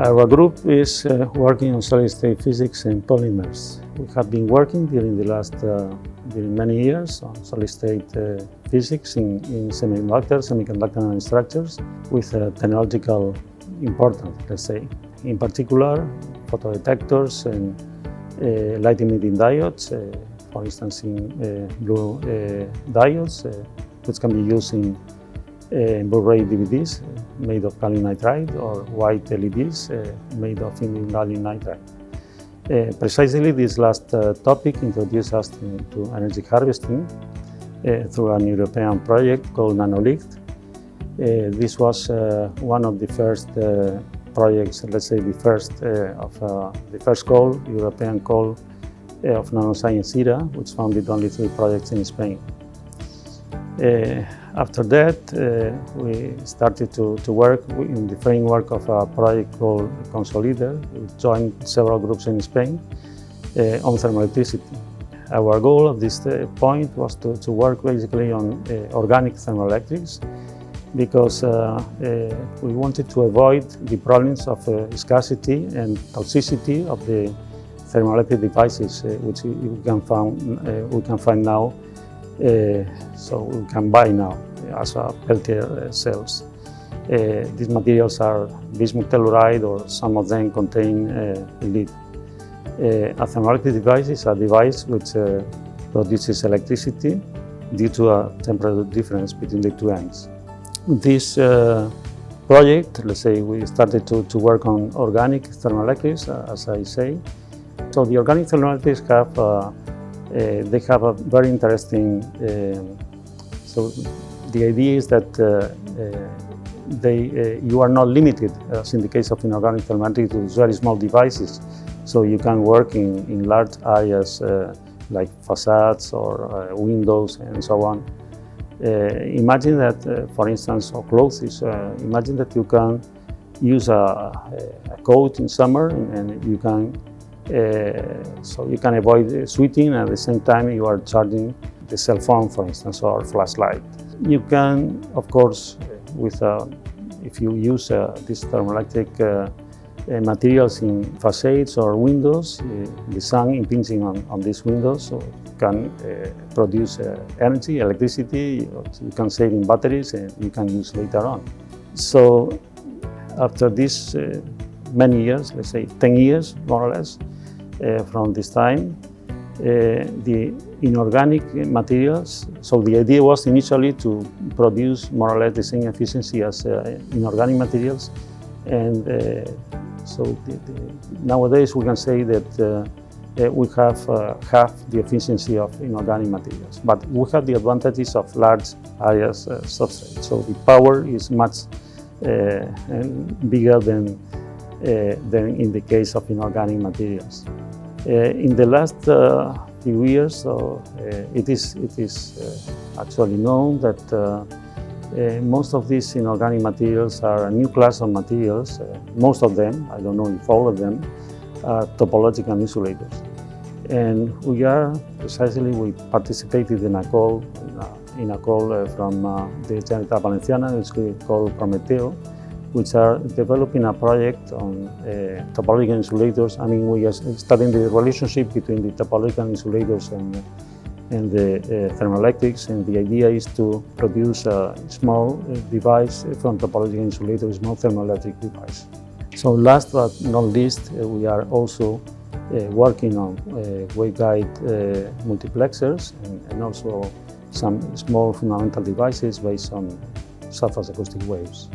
Our group is working on solid-state physics and polymers. We have been working during many years on solid-state physics in semiconductor nanostructures with technological importance, let's say. In particular, photodetectors and light-emitting diodes, for instance, in blue diodes, which can be used in Blu-ray DVDs made of gallium nitride or white LEDs made of indium gallium nitride. Precisely this last topic introduced us to energy harvesting through an European project called NanoLicht. This was one of the first projects, let's say the first call, European call of nanoscience era, which founded only 3 projects in Spain. After that, we started to work in the framework of a project called Consolider. We joined several groups in Spain on thermal electricity. Our goal at this point was to work basically on organic thermoelectrics, because we wanted to avoid the problems of scarcity and toxicity of the thermoelectric devices which we can find now. So we can buy now as Peltier cells. These materials are bismuth telluride, or some of them contain lead. A thermoelectric device is a device which produces electricity due to a temperature difference between the two ends. This project, let's say, we started to work on organic thermoelectrics, as I say. So the organic thermoelectrics they have a very interesting, so the idea is that you are not limited, as in the case of inorganic thermoelectrics, to very small devices. So you can work in large areas like facades or windows and so on. Imagine that, for instance, or clothes, imagine that you can use a coat in summer and you can so you can avoid sweating, and at the same time you are charging the cell phone, for instance, or flashlight. You can, of course, if you use these thermoelectric materials in facades or windows, the sun impinging on these windows, so can produce energy, electricity. You can save in batteries and you can use later on. So after this many years, let's say 10 years more or less, from this time, the inorganic materials, so the idea was initially to produce more or less the same efficiency as inorganic materials, and so nowadays we can say that we have half the efficiency of inorganic materials, but we have the advantages of large areas substrate, so the power is much bigger than in the case of inorganic materials. In the last few years, so it is actually known that most of these inorganic materials are a new class of materials. Most of them, I don't know if all of them, are topological insulators. And we participated in a call from the Generalitat Valenciana, it's called Prometeo, which are developing a project on topological insulators. I mean, we are studying the relationship between the topological insulators and the thermoelectrics, and the idea is to produce a small device from topological insulator, a small thermoelectric device. So last but not least, we are also working on waveguide multiplexers and also some small fundamental devices based on surface acoustic waves.